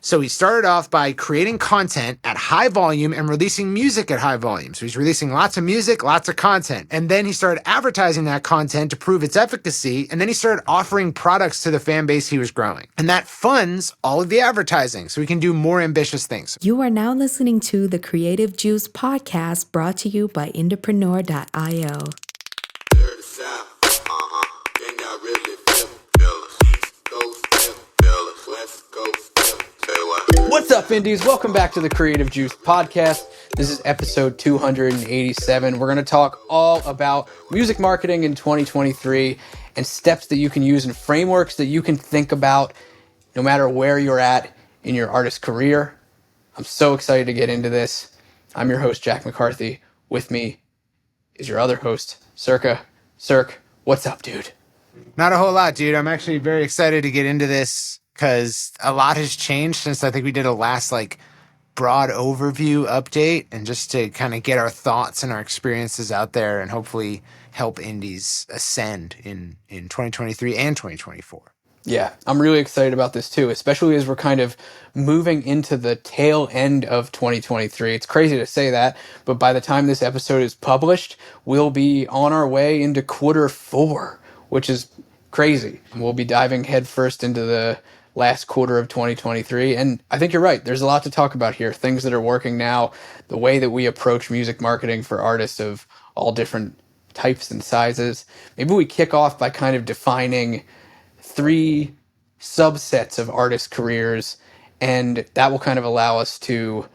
So he started off by creating content at high volume and releasing music at high volume. So he's releasing lots of music, lots of content. And then he started advertising that content to prove its efficacy. And then he started offering products to the fan base he was growing. And that funds all of the advertising so he can do more ambitious things. You are now listening to the Creative Juice podcast brought to you by IndiePRO.io. What's up, Indies? Welcome back to the Creative Juice podcast. This is episode 287. We're going to talk all about music marketing in 2023 and steps that you can use and frameworks that you can think about no matter where you're at in your artist career. I'm so excited to get into this. I'm your host, Jack McCarthy. With me is your other host, Circa. Cirque, what's up, dude? Not a whole lot, dude. I'm actually very excited to get into this because a lot has changed since I think we did a last broad overview update, and just to kind of get our thoughts and our experiences out there and hopefully help indies ascend in 2023 and 2024. Yeah, I'm really excited about this too, especially as we're kind of moving into the tail end of 2023. It's crazy to say that, but by the time this episode is published, we'll be on our way into quarter 4, which is crazy. We'll be diving headfirst into the last quarter of 2023. And I think you're right. There's a lot to talk about here. Things that are working now, the way that we approach music marketing for artists of all different types and sizes. Maybe we kick off by kind of defining 3 subsets of artist careers, and that will kind of allow us to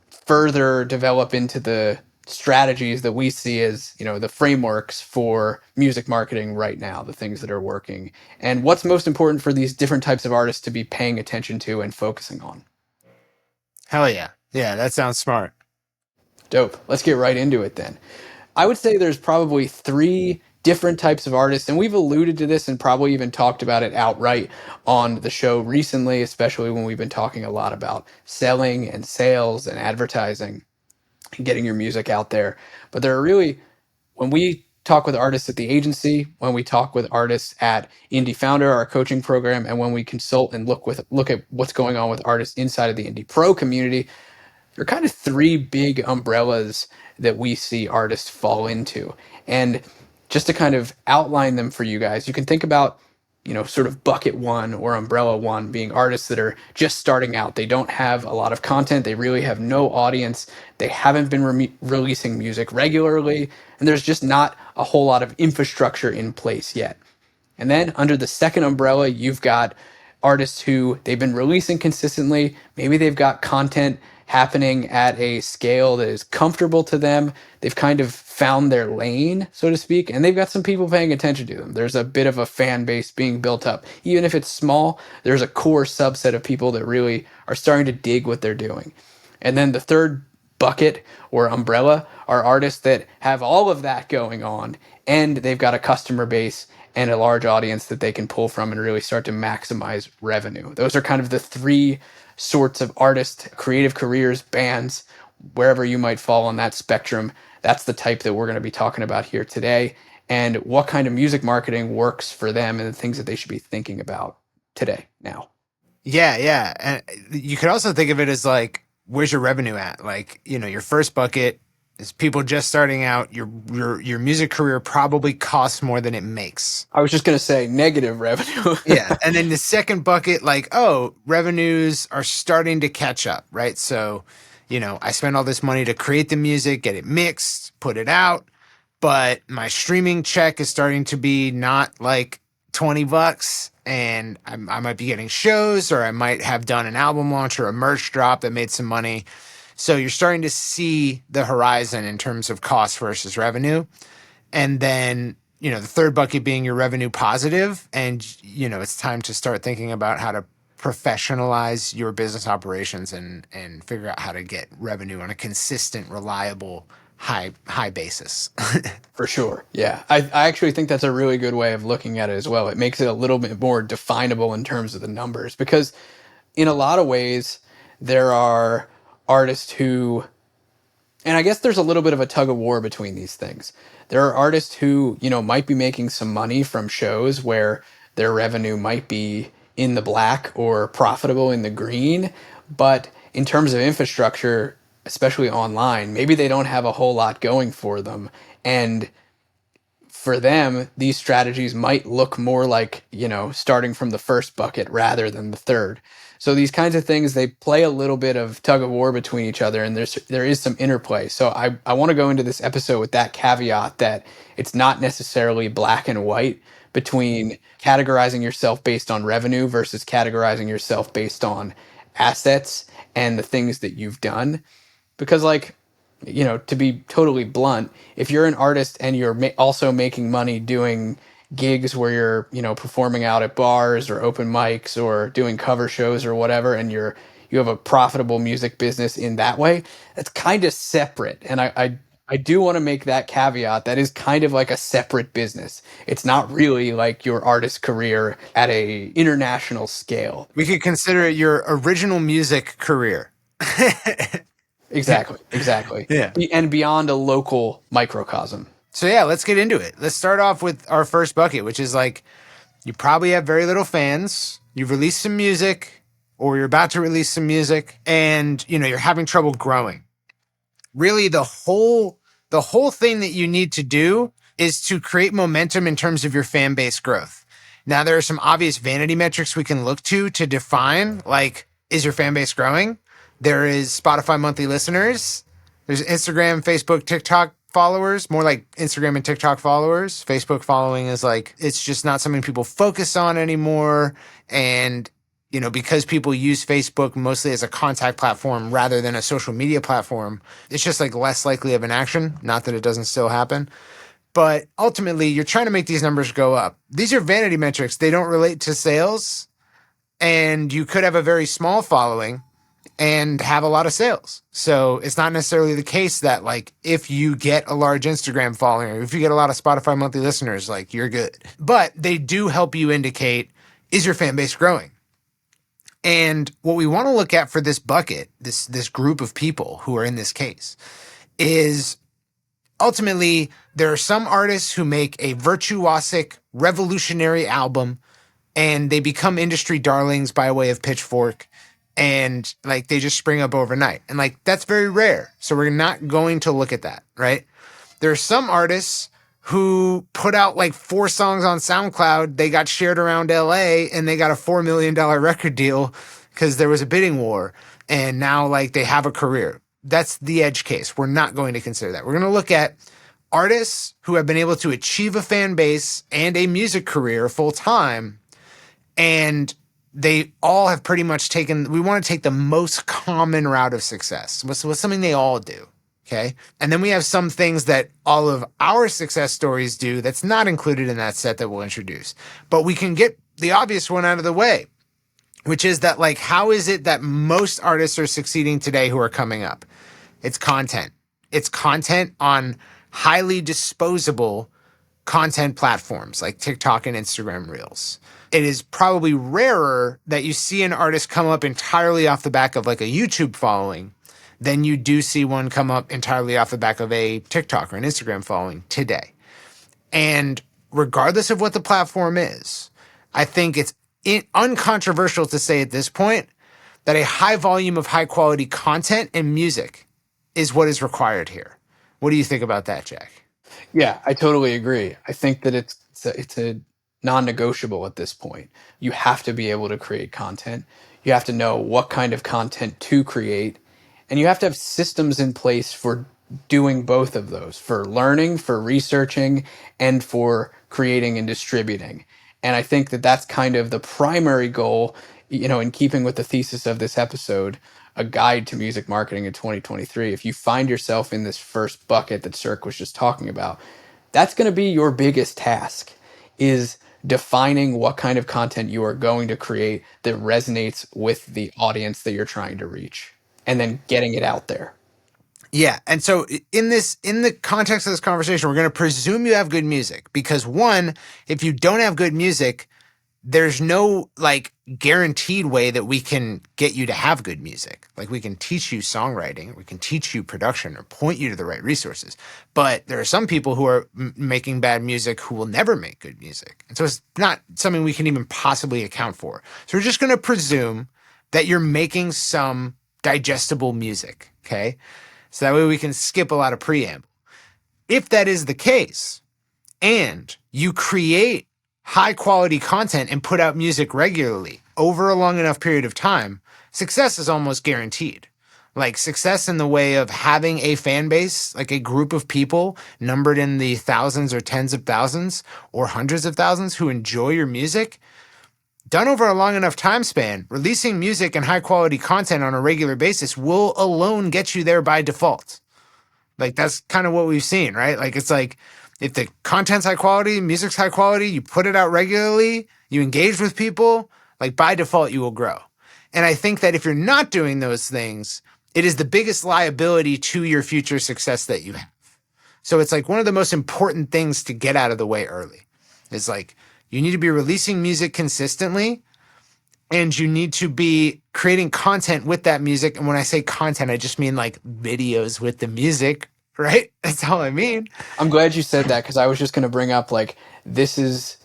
further develop into the strategies that we see as, the frameworks for music marketing right now, the things that are working, and what's most important for these different types of artists to be paying attention to and focusing on. Hell yeah. Yeah, that sounds smart. Dope. Let's get right into it then. I would say there's probably 3 different types of artists, and we've alluded to this and probably even talked about it outright on the show recently, especially when we've been talking a lot about selling and sales and advertising and getting your music out there. But there are really, when we talk with artists at the agency, when we talk with artists at Indie Founder, our coaching program, and when we consult and look at what's going on with artists inside of the IndiePRO community, there are kind of 3 big umbrellas that we see artists fall into. And just to kind of outline them for you guys, you can think about, sort of bucket 1 or umbrella 1 being artists that are just starting out. They don't have a lot of content. They really have no audience. They haven't been releasing music regularly. And there's just not a whole lot of infrastructure in place yet. And then under the second umbrella, you've got artists who they've been releasing consistently. Maybe they've got content happening at a scale that is comfortable to them. They've kind of found their lane, so to speak, and they've got some people paying attention to them. There's a bit of a fan base being built up. Even if it's small, there's a core subset of people that really are starting to dig what they're doing. And then the third bucket or umbrella are artists that have all of that going on, and they've got a customer base and a large audience that they can pull from and really start to maximize revenue. Those are kind of the 3 sorts of artist, creative careers, bands, wherever you might fall on that spectrum. That's the type that we're going to be talking about here today, and what kind of music marketing works for them and the things that they should be thinking about today, now. Yeah. And you could also think of it as where's your revenue at? Your first bucket is people just starting out. Your music career probably costs more than it makes. I was just going to say negative revenue. Yeah. And then the second bucket, revenues are starting to catch up, right? So, I spend all this money to create the music, get it mixed, put it out, but my streaming check is starting to be not $20, and I might be getting shows, or I might have done an album launch or a merch drop that made some money. So you're starting to see the horizon in terms of cost versus revenue. And then, the third bucket being your revenue positive. And, it's time to start thinking about how to professionalize your business operations and figure out how to get revenue on a consistent, reliable, high basis. For sure. Yeah. I actually think that's a really good way of looking at it as well. It makes it a little bit more definable in terms of the numbers, because in a lot of ways there are artists who, and I guess there's a little bit of a tug of war between these things. There are artists who, might be making some money from shows where their revenue might be in the black or profitable in the green. But in terms of infrastructure, especially online, maybe they don't have a whole lot going for them. And for them, these strategies might look more like, starting from the first bucket rather than the third. So these kinds of things, they play a little bit of tug of war between each other, and there is some interplay. So I want to go into this episode with that caveat that it's not necessarily black and white between categorizing yourself based on revenue versus categorizing yourself based on assets and the things that you've done. Because to be totally blunt, if you're an artist and you're also making money doing gigs where you're, performing out at bars or open mics or doing cover shows or whatever, and you have a profitable music business in that way, that's kind of separate. And I do want to make that caveat. That is kind of like a separate business. It's not really like your artist career at a international scale. We could consider it your original music career. Exactly. Yeah. And beyond a local microcosm. So yeah, let's get into it. Let's start off with our first bucket, which is like, you probably have very little fans. You've released some music, or you're about to release some music, and you're having trouble growing. Really, the whole thing that you need to do is to create momentum in terms of your fan base growth. Now, there are some obvious vanity metrics we can look to define, like, is your fan base growing? There is Spotify monthly listeners. There's Instagram, Facebook, TikTok followers, more like Instagram and TikTok followers. Facebook following is like, it's just not something people focus on anymore. And, because people use Facebook mostly as a contact platform rather than a social media platform, it's just like less likely of an action. Not that it doesn't still happen. But ultimately, you're trying to make these numbers go up. These are vanity metrics. They don't relate to sales. And you could have a very small following and have a lot of sales. So it's not necessarily the case that like if you get a large Instagram following or if you get a lot of Spotify monthly listeners, like you're good. But they do help you indicate, is your fan base growing? And what we want to look at for this bucket, this group of people who are in this case, is ultimately there are some artists who make a virtuosic, revolutionary album and they become industry darlings by way of Pitchfork. And like they just spring up overnight. And like that's very rare. So we're not going to look at that, right? There are some artists who put out like 4 songs on SoundCloud. They got shared around LA and they got a $4 million record deal because there was a bidding war. And now like they have a career. That's the edge case. We're not going to consider that. We're going to look at artists who have been able to achieve a fan base and a music career full time. And they all have pretty much we want to take the most common route of success. What's something they all do, okay? And then we have some things that all of our success stories do that's not included in that set that we'll introduce. But we can get the obvious one out of the way, which is that, like, how is it that most artists are succeeding today who are coming up? It's content. It's content on highly disposable content platforms like TikTok and Instagram Reels. It is probably rarer that you see an artist come up entirely off the back of like a YouTube following than you do see one come up entirely off the back of a TikTok or an Instagram following today. And regardless of what the platform is, I think it's uncontroversial to say at this point that a high volume of high quality content and music is what is required here. What do you think about that, Jack? Yeah, I totally agree. I think that it's a non-negotiable at this point. You have to be able to create content. You have to know what kind of content to create, and you have to have systems in place for doing both of those, for learning, for researching, and for creating and distributing. And I think that that's kind of the primary goal, in keeping with the thesis of this episode, a guide to music marketing in 2023. If you find yourself in this first bucket that Cirque was just talking about, that's going to be your biggest task, is defining what kind of content you are going to create that resonates with the audience that you're trying to reach, and then getting it out there. Yeah. And so in the context of this conversation, we're going to presume you have good music because, one, if you don't have good music, there's no like guaranteed way that we can get you to have good music. Like we can teach you songwriting, we can teach you production or point you to the right resources. But there are some people who are making bad music who will never make good music. And so it's not something we can even possibly account for. So we're just going to presume that you're making some digestible music. Okay. So that way we can skip a lot of preamble. If that is the case, and you create high quality content and put out music regularly over a long enough period of time, success is almost guaranteed. Like success in the way of having a fan base, like a group of people numbered in the thousands or tens of thousands or hundreds of thousands who enjoy your music, done over a long enough time span, releasing music and high quality content on a regular basis will alone get you there by default. Like that's kind of what we've seen, right? Like it's like if the content's high quality, music's high quality, you put it out regularly, you engage with people, like by default you will grow. And I think that if you're not doing those things, it is the biggest liability to your future success that you have. So it's like one of the most important things to get out of the way early. Is like you need to be releasing music consistently and you need to be creating content with that music. And when I say content, I just mean like videos with the music, right? That's all I mean. I'm glad you said that because I was just going to bring up like this is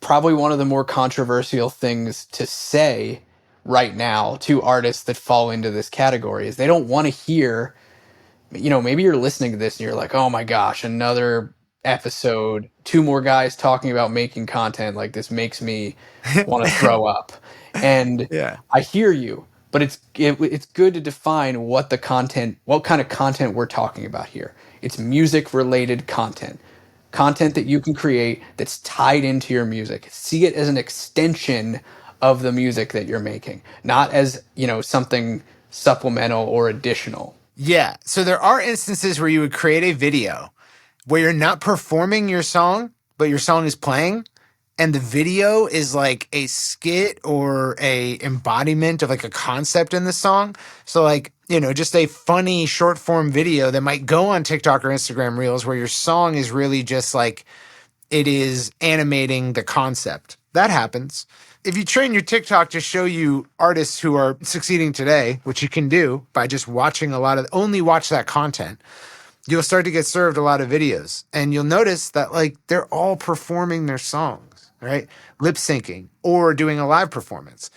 probably one of the more controversial things to say right now to artists that fall into this category is they don't want to hear, maybe you're listening to this and you're like, oh my gosh, another episode, two more guys talking about making content. Like this makes me want to throw up. And Yeah. I hear you, but it's good to define what kind of content we're talking about here. It's music related content that you can create that's tied into your music. See it as an extension of the music that you're making, not as, something supplemental or additional. Yeah. So there are instances where you would create a video where you're not performing your song, but your song is playing. And the video is like a skit or a embodiment of like a concept in the song. So like, just a funny short form video that might go on TikTok or Instagram Reels where your song is really just like, it is animating the concept. That happens. If you train your TikTok to show you artists who are succeeding today, which you can do by just watching only watch that content, you'll start to get served a lot of videos. And you'll notice that like they're all performing their songs, right? Lip syncing or doing a live performance.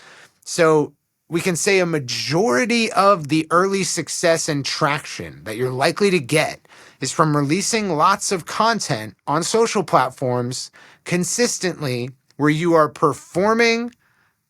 So we can say a majority of the early success and traction that you're likely to get is from releasing lots of content on social platforms consistently where you are performing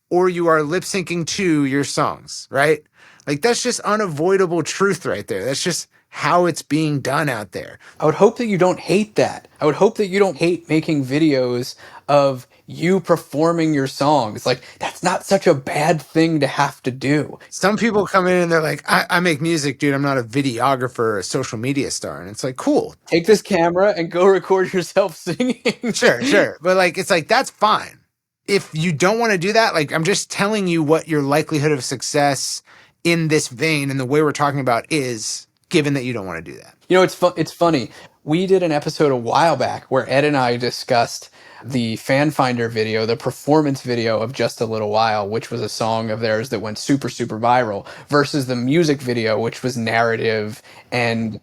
or you are lip syncing to your songs, right? Like that's just unavoidable truth right there. That's just how it's being done out there. I would hope that you don't hate that. I would hope that you don't hate making videos of you performing your songs. Like, that's not such a bad thing to have to do. Some people come in and they're like, I make music, dude. I'm not a videographer or a social media star. And it's like, cool. Take this camera and go record yourself singing. Sure. But like, it's like, that's fine. If you don't want to do that, like, I'm just telling you what your likelihood of success in this vein and the way we're talking about is, given that you don't want to do that. It's funny. We did an episode a while back where Ed and I discussed the Fan Finder video, the performance video of Just a Little While, which was a song of theirs that went super, super viral, versus the music video, which was narrative and,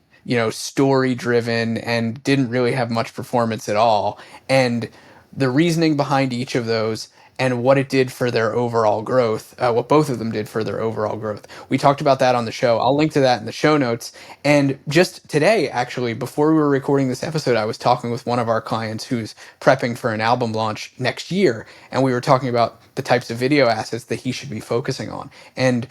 story driven and didn't really have much performance at all. And the reasoning behind each of those and what it did for their overall growth, what both of them did for their overall growth. We talked about that on the show. I'll link to that in the show notes. And just today, actually, before we were recording this episode, I was talking with one of our clients who's prepping for an album launch next year. And we were talking about the types of video assets that he should be focusing on. And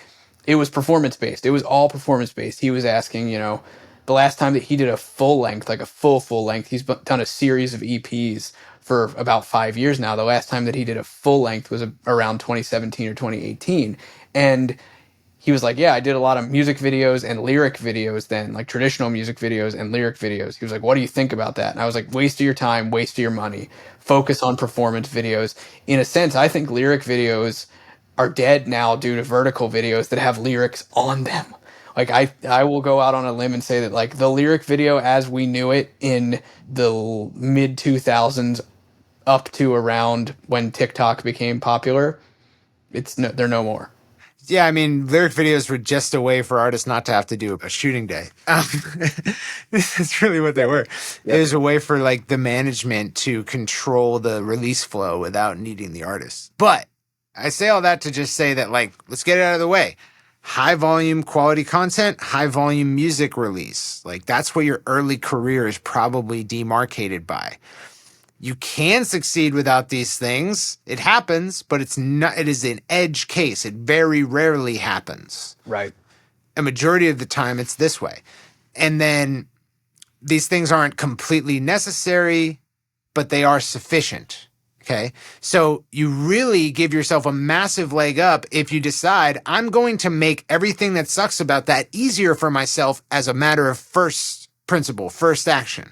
it was performance-based. It was all performance-based. He was asking, the last time that he did a full length, like a full length, he's done a series of EPs for about 5 years now. The last time that he did a full length was around 2017 or 2018. And he was like, yeah, I did a lot of music videos and lyric videos then, like traditional music videos and lyric videos. He was like, what do you think about that? And I was like, waste of your time, waste of your money. Focus on performance videos. In a sense, I think lyric videos are dead now due to vertical videos that have lyrics on them. Like I will go out on a limb and say that like the lyric video as we knew it in the mid 2000s up to around when TikTok became popular, they're no more. Yeah, I mean, lyric videos were just a way for artists not to have to do a shooting day. That's really what they were. It was a way for like the management to control the release flow without needing the artist. But I say all that to just say that, like, let's get it out of the way. High volume quality content, high volume music release. Like, that's what your early career is probably demarcated by. You can succeed without these things. It happens, but it is an edge case. It very rarely happens. Right. A majority of the time it's this way. And then these things aren't completely necessary, but they are sufficient. Okay. So you really give yourself a massive leg up if you decide, I'm going to make everything that sucks about that easier for myself as a matter of first principle, first action.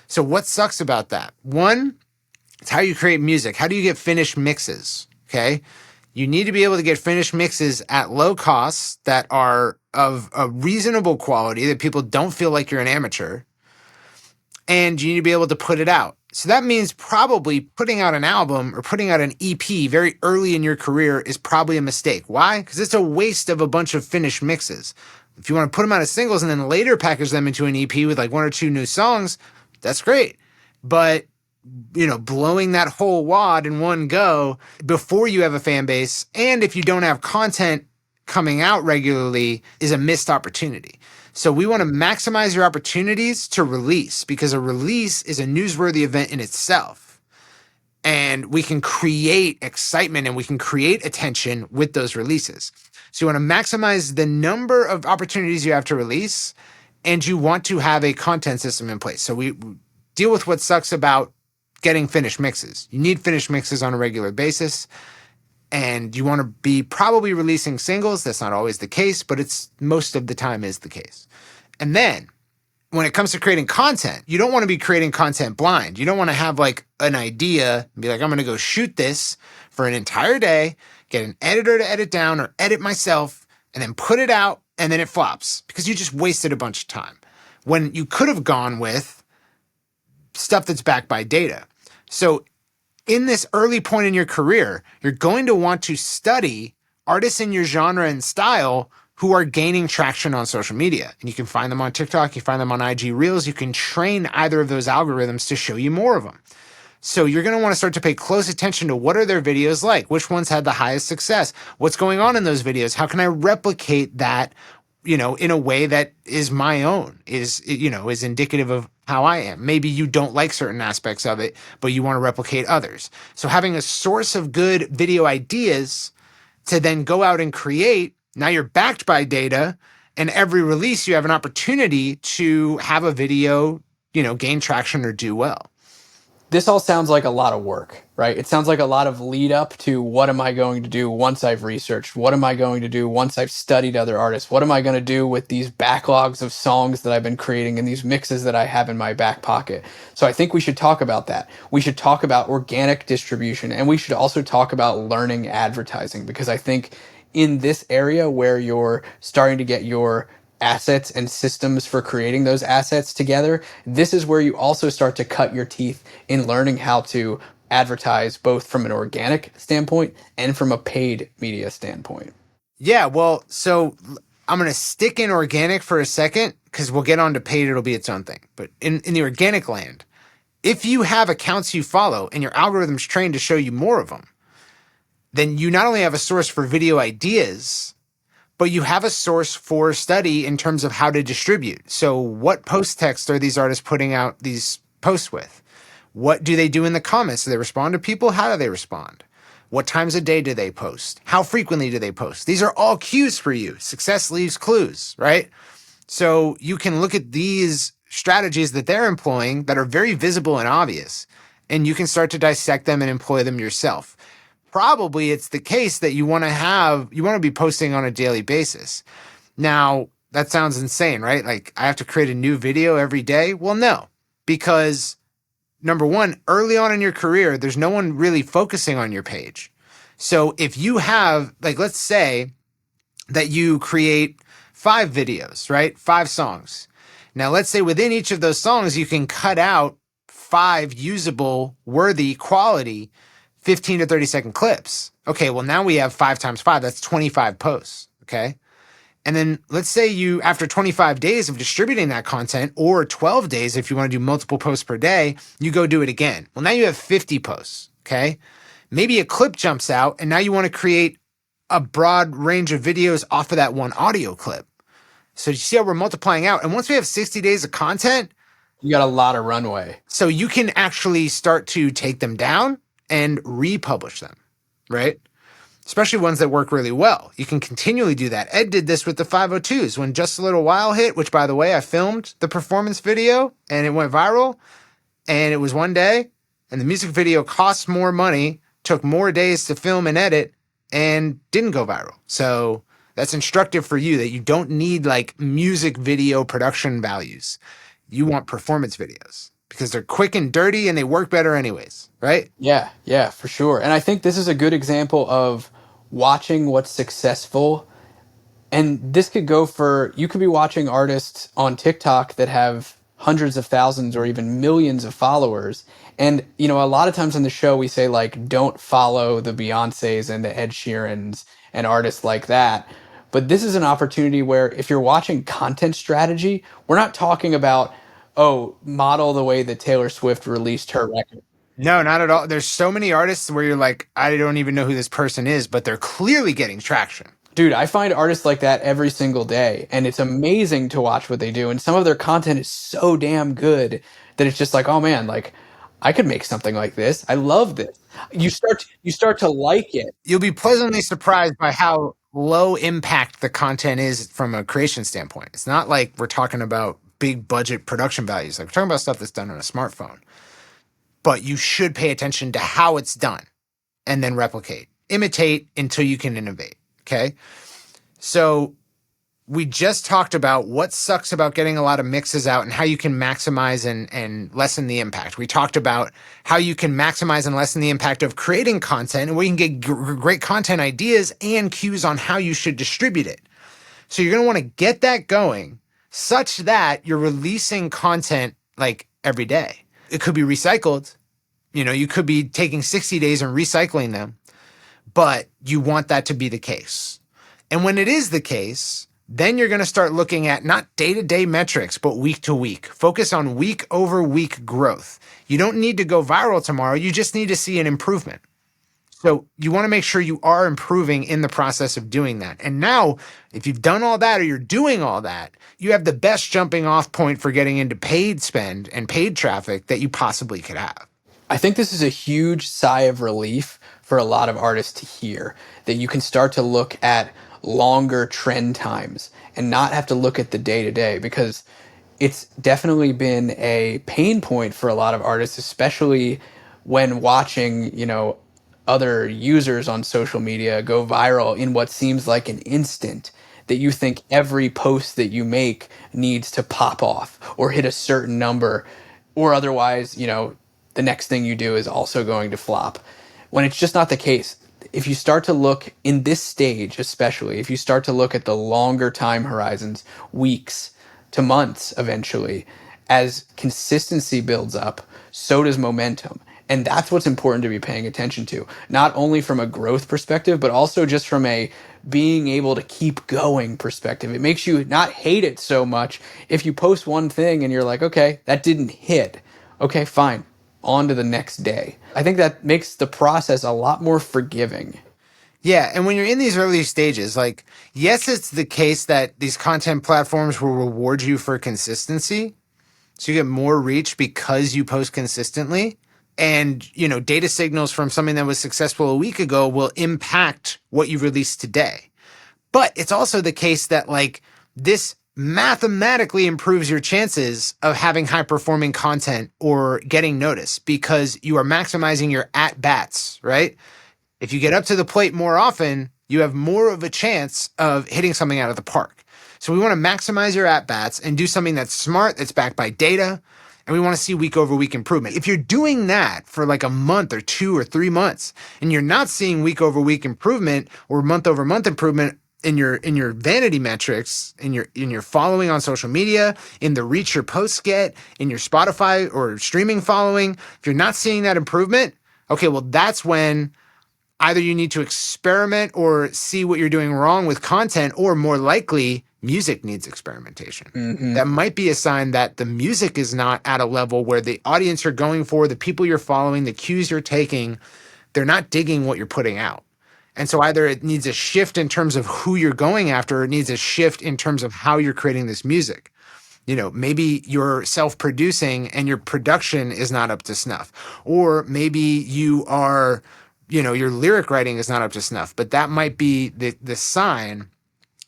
So what sucks about that? One, it's how you create music. How do you get finished mixes? Okay. You need to be able to get finished mixes at low costs that are of a reasonable quality that people don't feel like you're an amateur. And you need to be able to put it out. So that means probably putting out an album or putting out an EP very early in your career is probably a mistake. Why? Because it's a waste of a bunch of finished mixes. If you want to put them out as singles and then later package them into an EP with like 1 or 2 new songs, that's great. But, you know, blowing that whole wad in one go before you have a fan base, and if you don't have content coming out regularly, is a missed opportunity. So we want to maximize your opportunities to release, because a release is a newsworthy event in itself. And we can create excitement and we can create attention with those releases. So you want to maximize the number of opportunities you have to release, and you want to have a content system in place. So we deal with what sucks about getting finished mixes. You need finished mixes on a regular basis, and you want to be probably releasing singles. That's not always the case, but it's most of the time is the case. And then when it comes to creating content, you don't want to be creating content blind. You don't want to have like an idea and be like, I'm going to go shoot this for an entire day, get an editor to edit down or edit myself, and then put it out, and then it flops because you just wasted a bunch of time. When you could have gone with stuff that's backed by data. So in this early point in your career, you're going to want to study artists in your genre and style who are gaining traction on social media. And you can find them on TikTok, you find them on IG Reels, you can train either of those algorithms to show you more of them. So you're going to want to start to pay close attention to what are their videos like, which ones had the highest success, what's going on in those videos, how can I replicate that, you know, in a way that is my own, is indicative of how I am. Maybe you don't like certain aspects of it, but you want to replicate others. So having a source of good video ideas to then go out and create, now you're backed by data, and every release you have an opportunity to have a video, you know, gain traction or do well. This all sounds like a lot of work, right? It sounds like a lot of lead up to what am I going to do once I've researched? What am I going to do once I've studied other artists? What am I going to do with these backlogs of songs that I've been creating and these mixes that I have in my back pocket? So I think we should talk about that. We should talk about organic distribution, and we should also talk about learning advertising, because I think in this area where you're starting to get your assets and systems for creating those assets together, this is where you also start to cut your teeth in learning how to advertise both from an organic standpoint and from a paid media standpoint. Yeah, well, so I'm going to stick in organic for a second because we'll get on to paid. It'll be its own thing. But in the organic land, if you have accounts you follow and your algorithm's trained to show you more of them, then you not only have a source for video ideas, but you have a source for study in terms of how to distribute. So what post text are these artists putting out these posts with? What do they do in the comments? Do they respond to people? How do they respond? What times a day do they post? How frequently do they post? These are all cues for you. Success leaves clues, right? So you can look at these strategies that they're employing that are very visible and obvious, and you can start to dissect them and employ them yourself. Probably it's the case that you want to be posting on a daily basis. Now, that sounds insane, right? Like, I have to create a new video every day? Well, no, because number one, early on in your career, there's no one really focusing on your page. So if you have, like, let's say that you create 5 videos, right? 5 songs. Now, let's say within each of those songs, you can cut out 5 usable, worthy, quality 15 to 30-second clips. Okay, well, now we have 5 times 5. That's 25 posts. Okay. And then let's say you, after 25 days of distributing that content, or 12 days, if you want to do multiple posts per day, you go do it again. Well, now you have 50 posts. Okay. Maybe a clip jumps out and now you want to create a broad range of videos off of that one audio clip. So you see how we're multiplying out. And once we have 60 days of content, You got a lot of runway. so you can actually start to take them down and republish them, right? Especially ones that work really well. You can continually do that. Ed did this with the 502s when Just a Little While hit, which, by the way, I filmed the performance video and it went viral, and it was one day, and the music video cost more money, took more days to film and edit, and didn't go viral. So that's instructive for you that you don't need like music video production values. You want performance videos because they're quick and dirty and they work better anyways, right? Yeah, for sure. And I think this is a good example of watching what's successful. And this could go for, you could be watching artists on TikTok that have hundreds of thousands or even millions of followers. And, you know, a lot of times on the show, we say, like, don't follow the Beyoncés and the Ed Sheerans and artists like that. But this is an opportunity where if you're watching content strategy, we're not talking about, oh, model the way that Taylor Swift released her record. No, not at all. There's so many artists where you're like, I don't even know who this person is, but they're clearly getting traction. Dude, I find artists like that every single day, and it's amazing to watch what they do. And some of their content is so damn good that it's just like, oh man, like I could make something like this. I love this. You start to like it. You'll be pleasantly surprised by how low impact the content is from a creation standpoint. It's not like we're talking about big budget production values. Like we're talking about stuff that's done on a smartphone. But you should pay attention to how it's done and then replicate. Imitate until you can innovate. Okay. So we just talked about what sucks about getting a lot of mixes out and how you can maximize and lessen the impact. We talked about how you can maximize and lessen the impact of creating content and where you can get great content ideas and cues on how you should distribute it. So you're going to want to get that going such that you're releasing content like every day. It could be recycled. You know, you could be taking 60 days and recycling them, but you want that to be the case. And when it is the case, then you're going to start looking at not day-to-day metrics, but week-to-week. Focus on week-over-week growth. You don't need to go viral tomorrow. You just need to see an improvement. So you want to make sure you are improving in the process of doing that. And now, if you've done all that or you're doing all that, you have the best jumping off point for getting into paid spend and paid traffic that you possibly could have. I think this is a huge sigh of relief for a lot of artists to hear, that you can start to look at longer trend times and not have to look at the day to day, because it's definitely been a pain point for a lot of artists, especially when watching, you know, other users on social media go viral in what seems like an instant, that you think every post that you make needs to pop off or hit a certain number, or otherwise, you know, the next thing you do is also going to flop, when it's just not the case. If you start to look in this stage, especially if you start to look at the longer time horizons, weeks to months eventually, as consistency builds up, so does momentum. And that's what's important to be paying attention to, not only from a growth perspective, but also just from a being able to keep going perspective. It makes you not hate it so much if you post one thing and you're like, okay, that didn't hit. Okay, fine. On to the next day. I think that makes the process a lot more forgiving. Yeah, and when you're in these early stages, like, yes, it's the case that these content platforms will reward you for consistency. So you get more reach because you post consistently. And, you know, data signals from something that was successful a week ago will impact what you release today. But it's also the case that, like, this mathematically improves your chances of having high performing content or getting noticed because you are maximizing your at bats, right? If you get up to the plate more often, you have more of a chance of hitting something out of the park. So we want to maximize your at bats and do something that's smart, that's backed by data. And we want to see week over week improvement. If you're doing that for like a month or 2 or 3 months and you're not seeing week over week improvement or month over month improvement, in your vanity metrics, in your following on social media, in the reach your posts get, in your Spotify or streaming following, if you're not seeing that improvement, okay, well, that's when either you need to experiment or see what you're doing wrong with content, or more likely, music needs experimentation. Mm-hmm. That might be a sign that the music is not at a level where the audience you're going for, the people you're following, the cues you're taking, they're not digging what you're putting out. And so either it needs a shift in terms of who you're going after, or it needs a shift in terms of how you're creating this music. Maybe you're self-producing and your production is not up to snuff. Or maybe your lyric writing is not up to snuff. But that might be the sign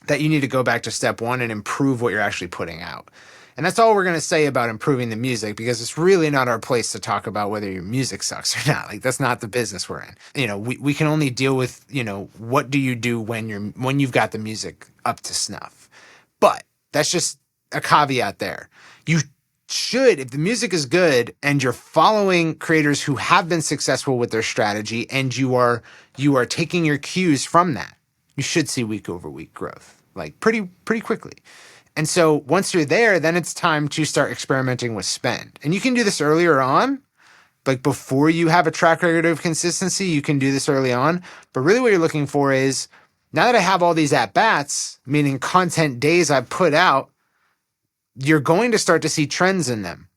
that you need to go back to step one and improve what you're actually putting out. And that's all we're going to say about improving the music, because it's really not our place to talk about whether your music sucks or not. Like, that's not the business we're in. We can only deal with, what do you do when you've got the music up to snuff. But that's just a caveat there. You should, if the music is good and you're following creators who have been successful with their strategy, and you are taking your cues from that, you should see week over week growth, like pretty quickly. And so once you're there, then it's time to start experimenting with spend. And you can do this earlier on, like before you have a track record of consistency, you can do this early on. But really what you're looking for is, now that I have all these at-bats, meaning content days I've put out, you're going to start to see trends in them.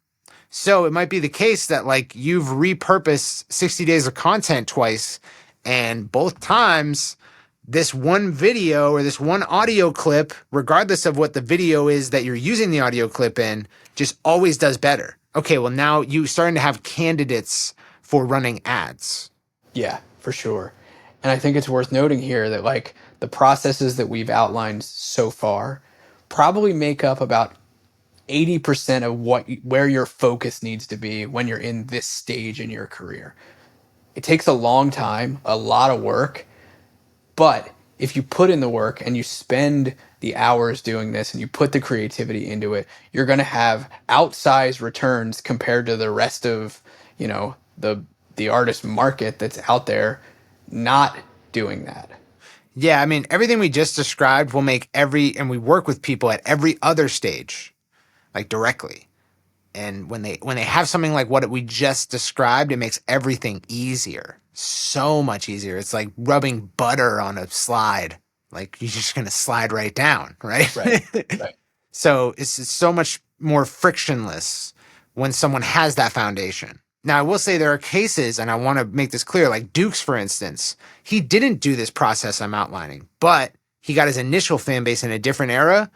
So it might be the case that like you've repurposed 60 days of content twice, and both times this one video or this one audio clip, regardless of what the video is that you're using the audio clip in, just always does better. Okay, well, now you're starting to have candidates for running ads. Yeah, for sure. And I think it's worth noting here that like the processes that we've outlined so far probably make up about 80% of where your focus needs to be when you're in this stage in your career. It takes a long time, a lot of work, but if you put in the work and you spend the hours doing this and you put the creativity into it, you're going to have outsized returns compared to the rest of, the artist market that's out there not doing that. Yeah, I mean, everything we just described will make and we work with people at every other stage, like directly. And when they have something like what we just described, it makes everything easier. So much easier. It's like rubbing butter on a slide. Like, you're just going to slide right down, right? Right. So it's so much more frictionless when someone has that foundation. Now, I will say there are cases, and I want to make this clear, like Dukes, for instance, he didn't do this process I'm outlining, but he got his initial fan base in a different era,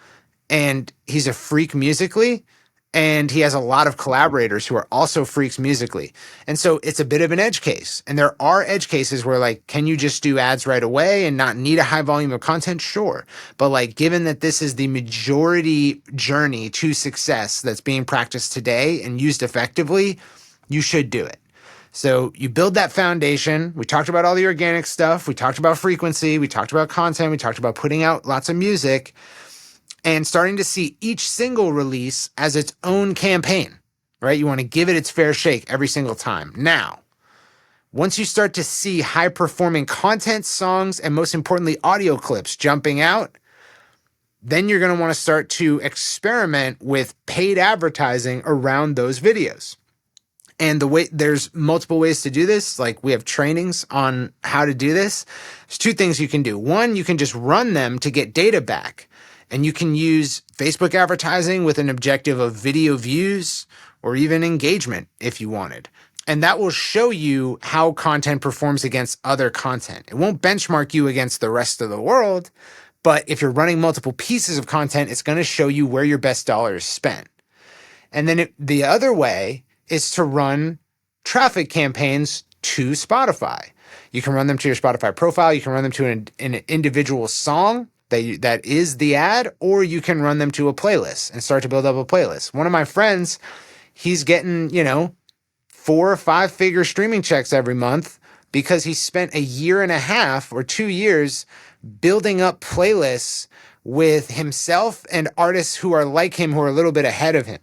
and he's a freak musically. And he has a lot of collaborators who are also freaks musically. And so it's a bit of an edge case. And there are edge cases where, like, can you just do ads right away and not need a high volume of content? Sure. But like, given that this is the majority journey to success that's being practiced today and used effectively, you should do it. So you build that foundation. We talked about all the organic stuff. We talked about frequency. We talked about content. We talked about putting out lots of music. And starting to see each single release as its own campaign, right? You want to give it its fair shake every single time. Now, once you start to see high-performing content, songs, and most importantly, audio clips jumping out, then you're going to want to start to experiment with paid advertising around those videos. And there's multiple ways to do this. Like, we have trainings on how to do this. There's two things you can do. One, you can just run them to get data back. And you can use Facebook advertising with an objective of video views or even engagement if you wanted. And that will show you how content performs against other content. It won't benchmark you against the rest of the world, but if you're running multiple pieces of content, it's going to show you where your best dollar is spent. And then the other way is to run traffic campaigns to Spotify. You can run them to your Spotify profile. You can run them to an individual song that is the ad, or you can run them to a playlist and start to build up a playlist. One of my friends, he's getting, 4 or 5 figure streaming checks every month because he spent a year and a half or 2 years building up playlists with himself and artists who are like him, who are a little bit ahead of him.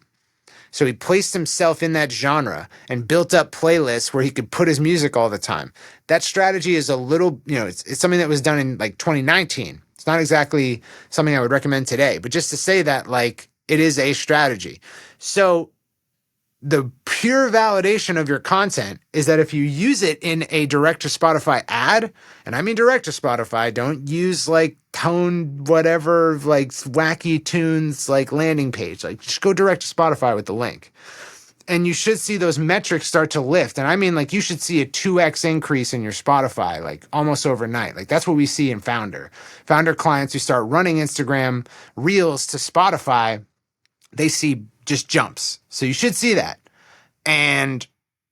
So he placed himself in that genre and built up playlists where he could put his music all the time. That strategy is a little, it's something that was done in like 2019. It's not exactly something I would recommend today, but just to say that like it is a strategy. So the pure validation of your content is that if you use it in a direct to Spotify ad, and I mean direct to Spotify, don't use like tone, whatever, like wacky tunes, like landing page, like just go direct to Spotify with the link. And you should see those metrics start to lift. And I mean, like, you should see a 2x increase in your Spotify, like almost overnight. Like, that's what we see in Founder clients who start running Instagram reels to Spotify, they see just jumps. So you should see that. And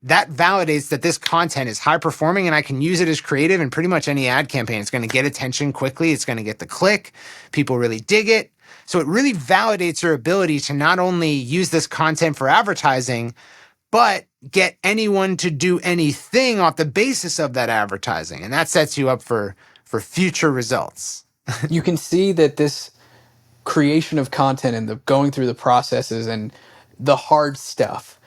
that validates that this content is high performing and I can use it as creative in pretty much any ad campaign. It's going to get attention quickly. It's going to get the click. People really dig it. So it really validates your ability to not only use this content for advertising, but get anyone to do anything off the basis of that advertising. And that sets you up for future results. You can see that this creation of content and the going through the processes and the hard stuff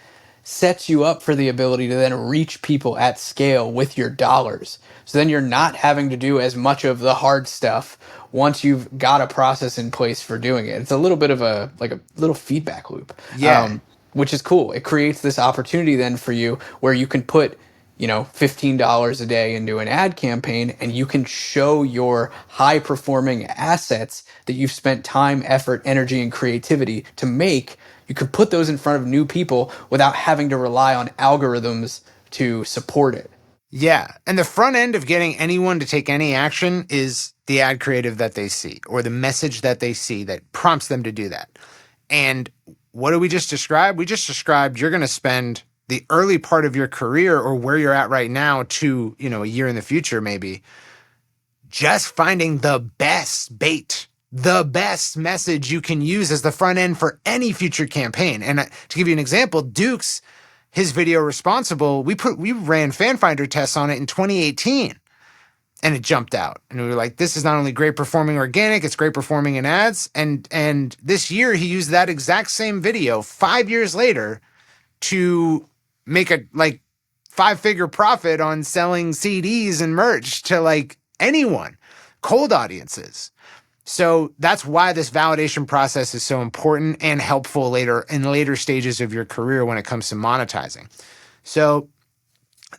sets you up for the ability to then reach people at scale with your dollars. So then you're not having to do as much of the hard stuff once you've got a process in place for doing it. It's a little bit of a little feedback loop. Yeah. Which is cool. It creates this opportunity then for you where you can put, $15 a day into an ad campaign and you can show your high performing assets that you've spent time, effort, energy, and creativity to make. You can put those in front of new people without having to rely on algorithms to support it. Yeah. And the front end of getting anyone to take any action is the ad creative that they see or the message that they see that prompts them to do that. And what did we just describe? We just described you're going to spend the early part of your career or where you're at right now to, a year in the future, maybe just finding the best bait, the best message you can use as the front end for any future campaign. And to give you an example, Duke's, his video Responsible, we ran fan finder tests on it in 2018 and it jumped out. And we were like, this is not only great performing organic, it's great performing in ads. And this year he used that exact same video 5 years later to make a 5-figure profit on selling CDs and merch to anyone, cold audiences. So that's why this validation process is so important and helpful later stages of your career when it comes to monetizing. So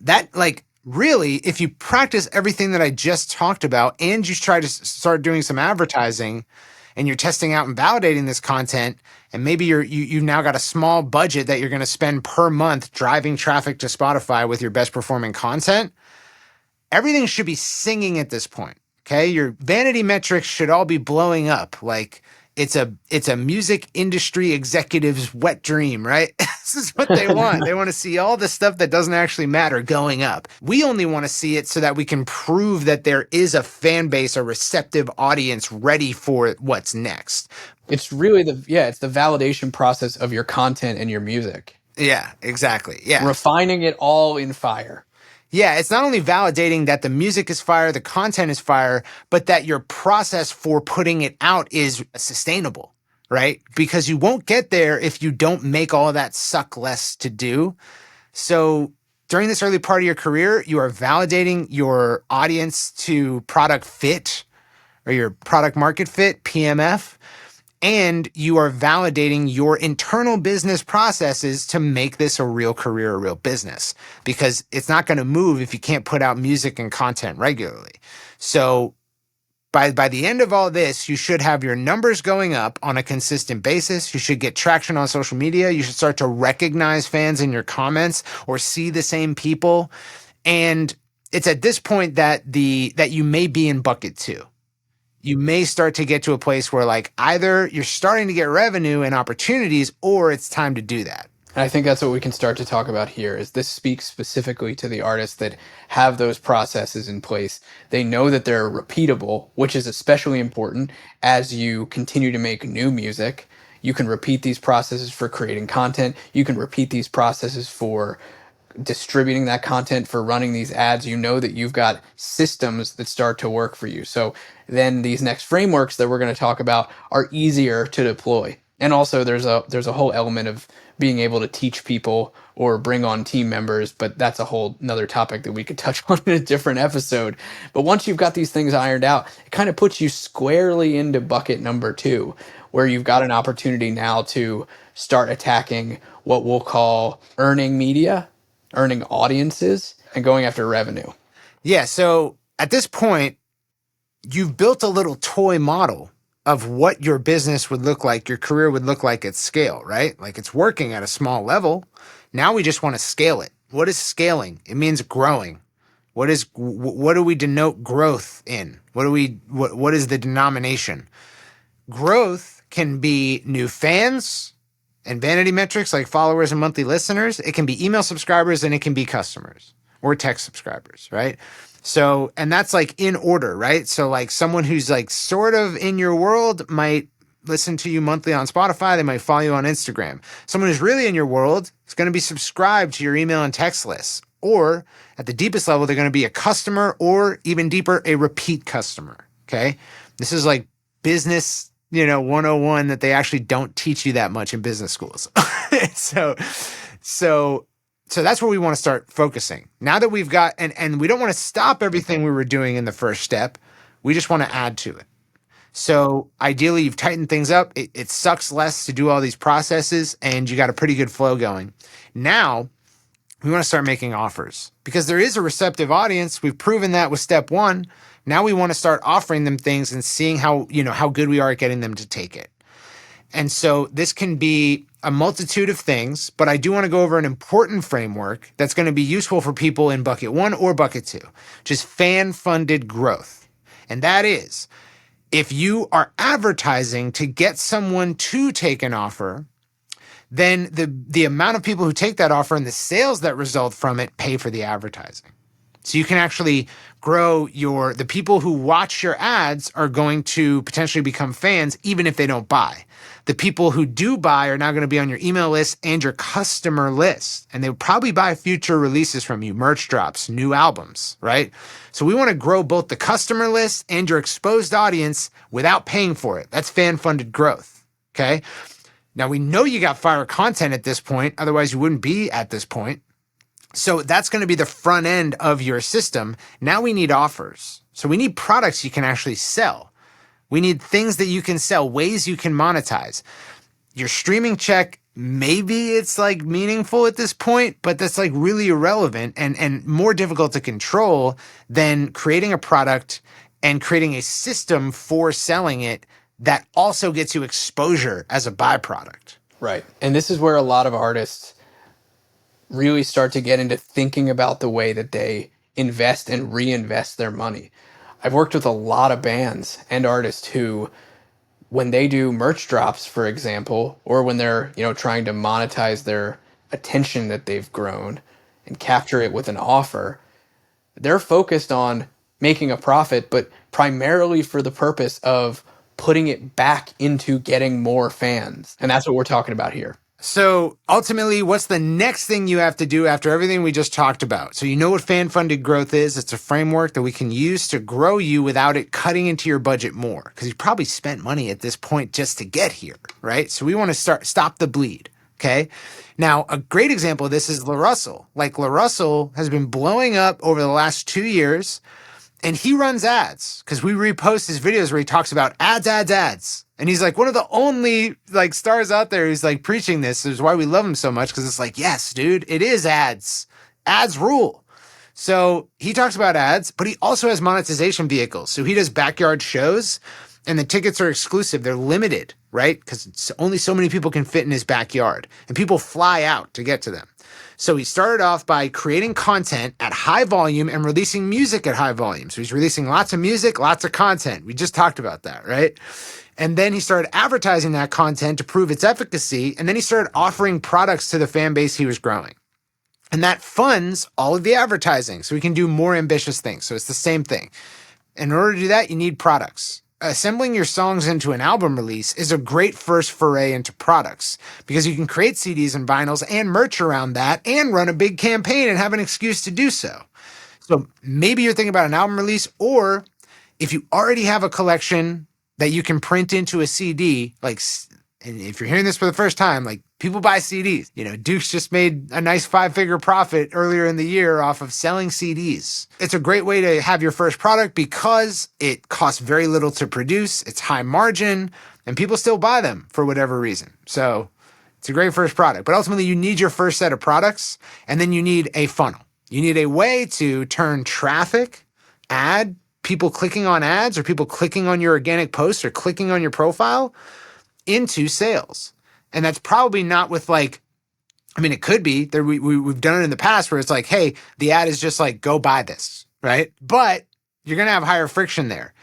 that really, if you practice everything that I just talked about and you try to start doing some advertising and you're testing out and validating this content, and maybe you've now got a small budget that you're going to spend per month driving traffic to Spotify with your best performing content, everything should be singing at this point. Okay. Your vanity metrics should all be blowing up. Like it's a music industry executive's wet dream, right? This is what they want. They want to see all the stuff that doesn't actually matter going up. We only want to see it so that we can prove that there is a fan base, a receptive audience ready for what's next. It's really it's the validation process of your content and your music. Yeah, exactly. Yeah. Refining it all in fire. Yeah, it's not only validating that the music is fire, the content is fire, but that your process for putting it out is sustainable, right? Because you won't get there if you don't make all of that suck less to do. So during this early part of your career, you are validating your audience to product fit or your product market fit, PMF. And you are validating your internal business processes to make this a real career, a real business, because it's not going to move if you can't put out music and content regularly. So by the end of all this, you should have your numbers going up on a consistent basis. You should get traction on social media. You should start to recognize fans in your comments or see the same people. And it's at this point that you may be in bucket 2. You may start to get to a place where either you're starting to get revenue and opportunities or it's time to do that. And I think that's what we can start to talk about here is this speaks specifically to the artists that have those processes in place. They know that they're repeatable, which is especially important as you continue to make new music. You can repeat these processes for creating content. You can repeat these processes for distributing that content, for running these ads. You know that you've got systems that start to work for you. So then these next frameworks that we're going to talk about are easier to deploy. And also there's a whole element of being able to teach people or bring on team members, but that's a whole another topic that we could touch on in a different episode. But once you've got these things ironed out, it kind of puts you squarely into bucket number 2, where you've got an opportunity now to start attacking what we'll call earning media, earning audiences, and going after revenue. Yeah. So at this point, you've built a little toy model of what your business would look like, your career would look like at scale, right? Like it's working at a small level. Now we just want to scale it. What is scaling? It means growing. What do we denote growth in? What is the denomination? Growth can be new fans and vanity metrics like followers and monthly listeners. It can be email subscribers and it can be customers or text subscribers, right? So, and that's like in order, right? So like someone who's like sort of in your world might listen to you monthly on Spotify. They might follow you on Instagram. Someone who's really in your world is going to be subscribed to your email and text lists. Or at the deepest level, they're going to be a customer, or even deeper, a repeat customer. Okay. This is like business, 101 that they actually don't teach you that much in business schools. So that's where we want to start focusing. Now that we've got, and we don't want to stop everything we were doing in the first step. We just want to add to it. So ideally, you've tightened things up. It sucks less to do all these processes, and you got a pretty good flow going. Now, we want to start making offers because there is a receptive audience. We've proven that with step 1. Now we want to start offering them things and seeing how good we are at getting them to take it. And so this can be a multitude of things, but I do want to go over an important framework that's going to be useful for people in bucket 1 or bucket 2, which is fan-funded growth. And that is, if you are advertising to get someone to take an offer, then the amount of people who take that offer and the sales that result from it pay for the advertising. So you can actually grow the people who watch your ads are going to potentially become fans even if they don't buy. The people who do buy are now going to be on your email list and your customer list. And they will probably buy future releases from you, merch drops, new albums, right? So we want to grow both the customer list and your exposed audience without paying for it. That's fan-funded growth, okay? Now, we know you got fire content at this point. Otherwise, you wouldn't be at this point. So that's going to be the front end of your system. Now we need offers. So we need products you can actually sell. We need things that you can sell, ways you can monetize. Your streaming check, maybe it's like meaningful at this point, but that's like really irrelevant and more difficult to control than creating a product and creating a system for selling it that also gets you exposure as a byproduct. Right. And this is where a lot of artists really start to get into thinking about the way that they invest and reinvest their money. I've worked with a lot of bands and artists who, when they do merch drops, for example, or when they're, trying to monetize their attention that they've grown and capture it with an offer, they're focused on making a profit, but primarily for the purpose of putting it back into getting more fans. And that's what we're talking about here. So ultimately, what's the next thing you have to do after everything we just talked about? So you know what fan-funded growth is. It's a framework that we can use to grow you without it cutting into your budget more, because you probably spent money at this point just to get here, right? So we want to stop the bleed, okay? Now, a great example of this is La Russell. Like La Russell has been blowing up over the last 2 years, and he runs ads because we repost his videos where he talks about ads. And he's like one of the only like stars out there who's like preaching this. This is why we love him so much, because it's like, yes, dude, it is ads. Ads rule. So he talks about ads, but he also has monetization vehicles. So he does backyard shows, and the tickets are exclusive. They're limited, right? Because only so many people can fit in his backyard, and people fly out to get to them. So he started off by creating content at high volume and releasing music at high volume. So he's releasing lots of music, lots of content. We just talked about that, right? And then he started advertising that content to prove its efficacy. And then he started offering products to the fan base he was growing. And that funds all of the advertising. So we can do more ambitious things. So it's the same thing. In order to do that, you need products. Assembling your songs into an album release is a great first foray into products, because you can create CDs and vinyls and merch around that and run a big campaign and have an excuse to do so. So maybe you're thinking about an album release, or if you already have a collection that you can print into a CD, like and if you're hearing this for the first time, like people buy CDs. Duke's just made a nice 5-figure profit earlier in the year off of selling CDs. It's a great way to have your first product because it costs very little to produce. It's high margin and people still buy them for whatever reason. So it's a great first product, but ultimately you need your first set of products and then you need a funnel. You need a way to turn traffic, people clicking on ads or people clicking on your organic posts or clicking on your profile into sales. And that's probably not with it could be there. We've done it in the past where it's like, hey, the ad is just like, go buy this, right? But you're going to have higher friction there.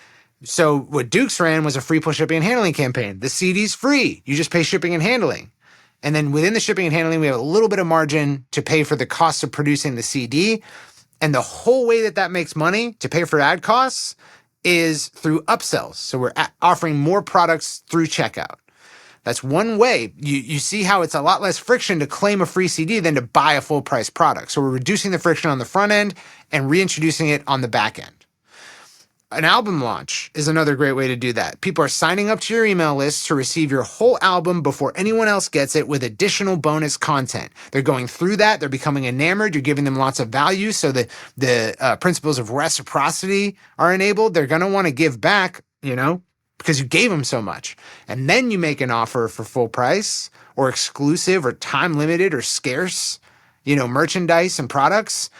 So what Duke's ran was a free plus shipping and handling campaign. The CD's free. You just pay shipping and handling. And then within the shipping and handling, we have a little bit of margin to pay for the cost of producing the CD. And the whole way that makes money to pay for ad costs is through upsells. So we're offering more products through checkout. That's one way. You see how it's a lot less friction to claim a free CD than to buy a full price product. So we're reducing the friction on the front end and reintroducing it on the back end. An album launch is another great way to do that. People are signing up to your email list to receive your whole album before anyone else gets it with additional bonus content. They're going through that. They're becoming enamored. You're giving them lots of value so that the principles of reciprocity are enabled. They're going to want to give back, because you gave them so much. And then you make an offer for full price or exclusive or time limited or scarce, merchandise and products.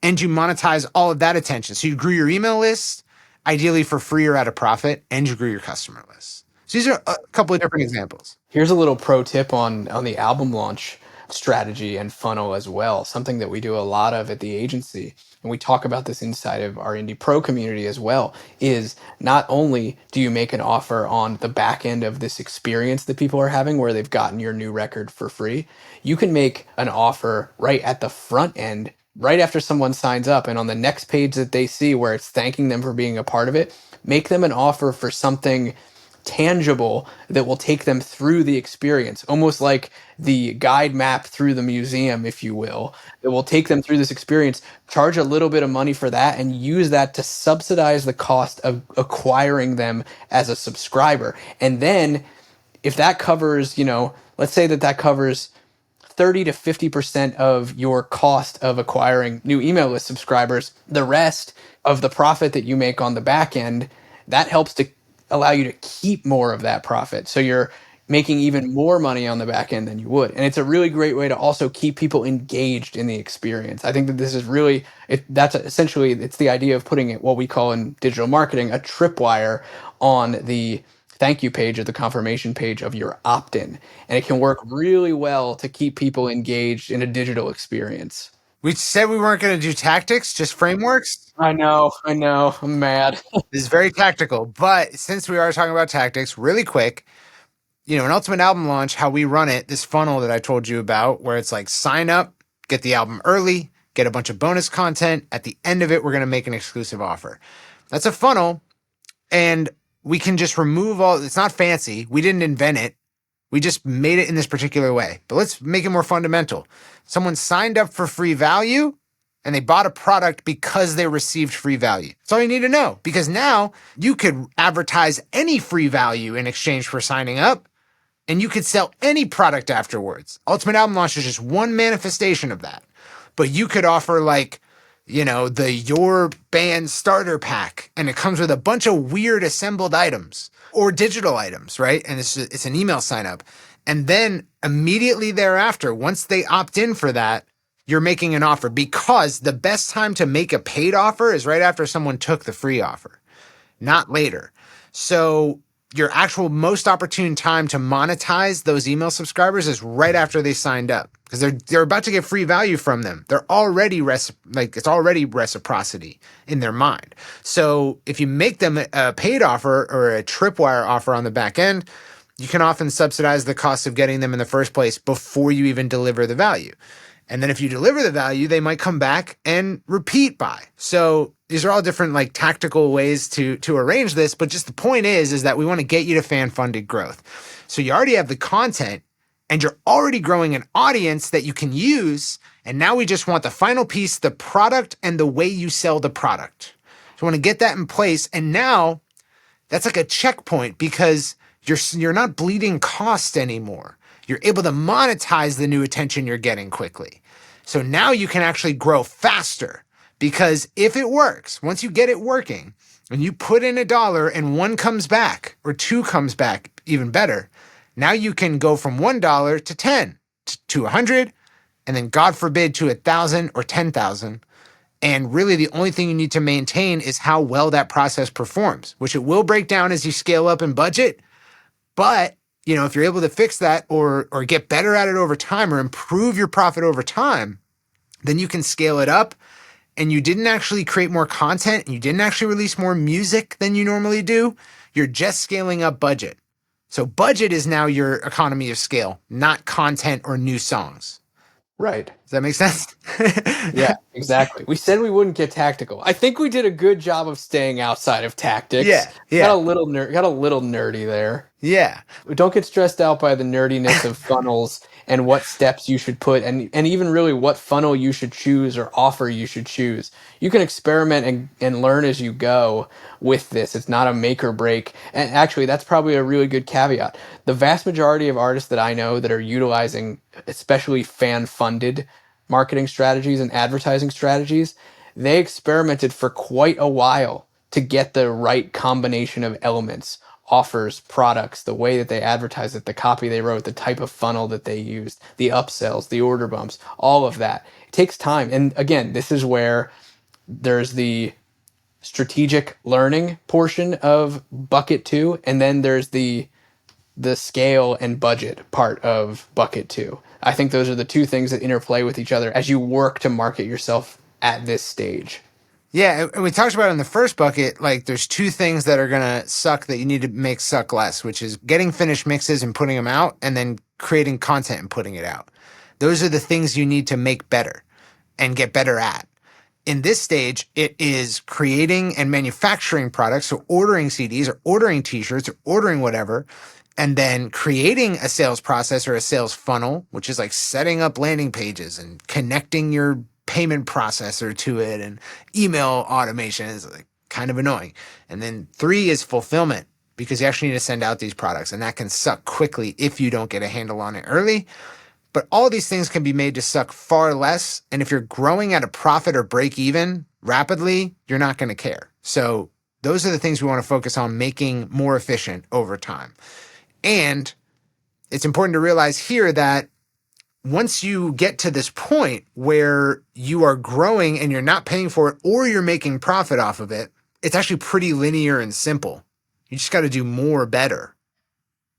And you monetize all of that attention. So you grew your email list, ideally for free or at a profit, and you grew your customer list. So these are a couple of different examples. Here's a little pro tip on the album launch strategy and funnel as well. Something that we do a lot of at the agency, and we talk about this inside of our IndiePRO community as well, is not only do you make an offer on the back end of this experience that people are having where they've gotten your new record for free, you can make an offer right at the front end, right after someone signs up, and on the next page that they see where it's thanking them for being a part of it, make them an offer for something tangible that will take them through the experience, almost like the guide map through the museum, if you will. It will take them through this experience, charge a little bit of money for that, and use that to subsidize the cost of acquiring them as a subscriber. And then if that covers, let's say that covers 30 to 50% of your cost of acquiring new email list subscribers, the rest of the profit that you make on the back end, that helps to allow you to keep more of that profit. So you're making even more money on the back end than you would. And it's a really great way to also keep people engaged in the experience. I think that this is really, that's essentially, it's the idea of putting it, what we call in digital marketing, a tripwire on the thank you page or the confirmation page of your opt-in. And it can work really well to keep people engaged in a digital experience. We said we weren't going to do tactics, just frameworks. I know. I'm mad. This is very tactical, but since we are talking about tactics, really quick, an ultimate album launch, how we run it, this funnel that I told you about, where it's like sign up, get the album early, get a bunch of bonus content. At the end of it, we're going to make an exclusive offer. That's a funnel, and we can just remove it's not fancy. We didn't invent it. We just made it in this particular way. But let's make it more fundamental. Someone signed up for free value and they bought a product because they received free value. That's all you need to know, because now you could advertise any free value in exchange for signing up and you could sell any product afterwards. Ultimate Album Launch is just one manifestation of that. But you could offer the Your Band starter pack, and it comes with a bunch of weird assembled items or digital items, right? And it's an email sign up. And then immediately thereafter, once they opt in for that, you're making an offer, because the best time to make a paid offer is right after someone took the free offer, not later. So your actual most opportune time to monetize those email subscribers is right after they signed up, because they're about to get free value from them. They're already it's already reciprocity in their mind. So if you make them a paid offer or a tripwire offer on the back end, you can often subsidize the cost of getting them in the first place before you even deliver the value. And then if you deliver the value, they might come back and repeat buy. So these are all different tactical ways to arrange this. But just the point is that we want to get you to fan-funded growth. So you already have the content and you're already growing an audience that you can use. And now we just want the final piece, the product and the way you sell the product. So we want to get that in place. And now that's like a checkpoint, because you're not bleeding cost anymore. You're able to monetize the new attention you're getting quickly. So now you can actually grow faster, because if it works, once you get it working and you put in $1 and one comes back or two comes back, even better, now you can go from $1 to 10 to 100, and then God forbid to 1,000 or 10,000. And really the only thing you need to maintain is how well that process performs, which it will break down as you scale up in budget. But, if you're able to fix that or get better at it over time or improve your profit over time, then you can scale it up, and you didn't actually create more content and you didn't actually release more music than you normally do. You're just scaling up budget. So budget is now your economy of scale, not content or new songs. Right. Does that make sense? Yeah, exactly. We said we wouldn't get tactical. I think we did a good job of staying outside of tactics. Got a little nerdy there. Yeah. Don't get stressed out by the nerdiness of funnels and what steps you should put, and even really what funnel you should choose or offer you should choose. You can experiment and learn as you go with this. It's not a make or break. And actually, that's probably a really good caveat. The vast majority of artists that I know that are utilizing especially fan-funded marketing strategies and advertising strategies, they experimented for quite a while to get the right combination of elements, offers, products, the way that they advertise it, the copy they wrote, the type of funnel that they used, the upsells, the order bumps, all of that. It takes time. And again, this is where there's the strategic learning portion of bucket 2, and then there's the scale and budget part of bucket 2. I think those are the two things that interplay with each other as you work to market yourself at this stage. Yeah, and we talked about in the first bucket, like there's two things that are going to suck that you need to make suck less, which is getting finished mixes and putting them out, and then creating content and putting it out. Those are the things you need to make better and get better at. In this stage, it is creating and manufacturing products, so ordering CDs or ordering t-shirts or ordering whatever, and then creating a sales process or a sales funnel, which is like setting up landing pages and connecting your payment processor to it, and email automation is like kind of annoying. And then 3 is fulfillment, because you actually need to send out these products, and that can suck quickly if you don't get a handle on it early. But all these things can be made to suck far less. And if you're growing at a profit or break even rapidly, you're not going to care. So those are the things we want to focus on making more efficient over time. And it's important to realize here that once you get to this point where you are growing and you're not paying for it or you're making profit off of it, it's actually pretty linear and simple. You just got to do more better,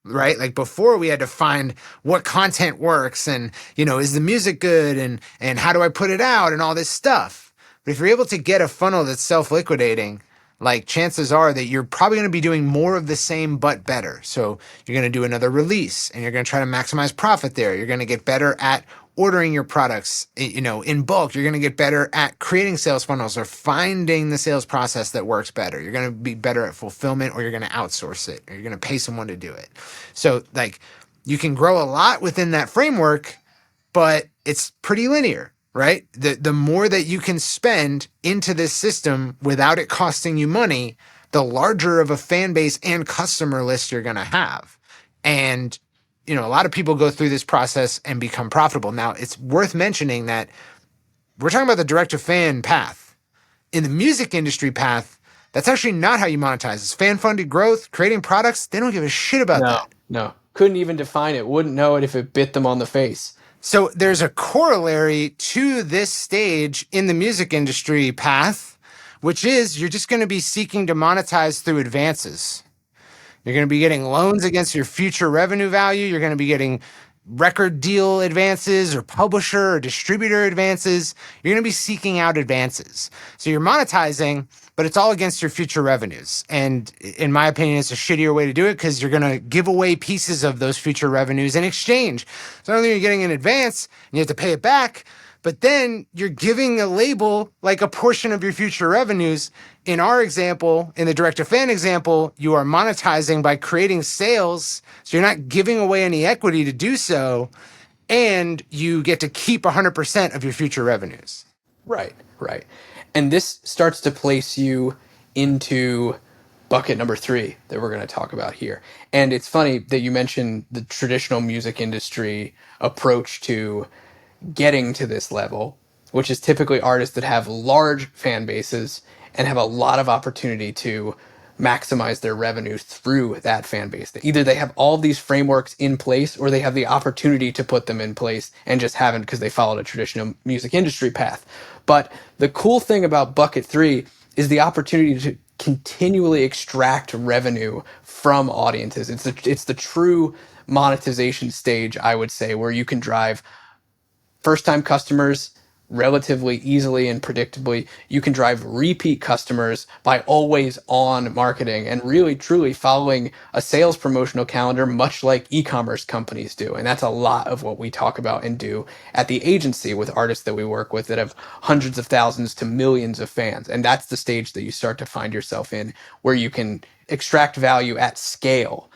right? Like before we had to find what content works and, is the music good and how do I put it out and all this stuff. But if you're able to get a funnel that's self-liquidating, like chances are that you're probably going to be doing more of the same but better. So you're going to do another release and you're going to try to maximize profit there. You're going to get better at ordering your products, in bulk. You're going to get better at creating sales funnels or finding the sales process that works better. You're going to be better at fulfillment, or you're going to outsource it, or you're going to pay someone to do it. So like you can grow a lot within that framework, but it's pretty linear. Right? The more that you can spend into this system without it costing you money, the larger of a fan base and customer list you're going to have. And, a lot of people go through this process and become profitable. Now, it's worth mentioning that we're talking about the direct-to-fan path. In the music industry path, that's actually not how you monetize. It's fan-funded growth, creating products. They don't give a shit about that. No. Couldn't even define it. Wouldn't know it if it bit them on the face. So there's a corollary to this stage in the music industry path, which is you're just going to be seeking to monetize through advances. You're going to be getting loans against your future revenue value. You're going to be getting record deal advances or publisher or distributor advances. You're going to be seeking out advances. So you're monetizing, but it's all against your future revenues. And in my opinion, it's a shittier way to do it because you're going to give away pieces of those future revenues in exchange. So not only are you getting an advance and you have to pay it back, but then you're giving a label like a portion of your future revenues. In our example, in the direct-to-fan example, you are monetizing by creating sales. So you're not giving away any equity to do so. And you get to keep 100% of your future revenues. Right. And this starts to place you into bucket number 3 that we're going to talk about here. And it's funny that you mentioned the traditional music industry approach to getting to this level, which is typically artists that have large fan bases and have a lot of opportunity to maximize their revenue through that fan base. Either they have all of these frameworks in place or they have the opportunity to put them in place and just haven't because they followed a traditional music industry path. But the cool thing about bucket 3 is the opportunity to continually extract revenue from audiences. It's the true monetization stage, I would say, where you can drive first-time customers relatively easily and predictably. You can drive repeat customers by always on marketing and really truly following a sales promotional calendar, much like e-commerce companies do. And that's a lot of what we talk about and do at the agency with artists that we work with that have hundreds of thousands to millions of fans. And that's the stage that you start to find yourself in, where you can extract value at scale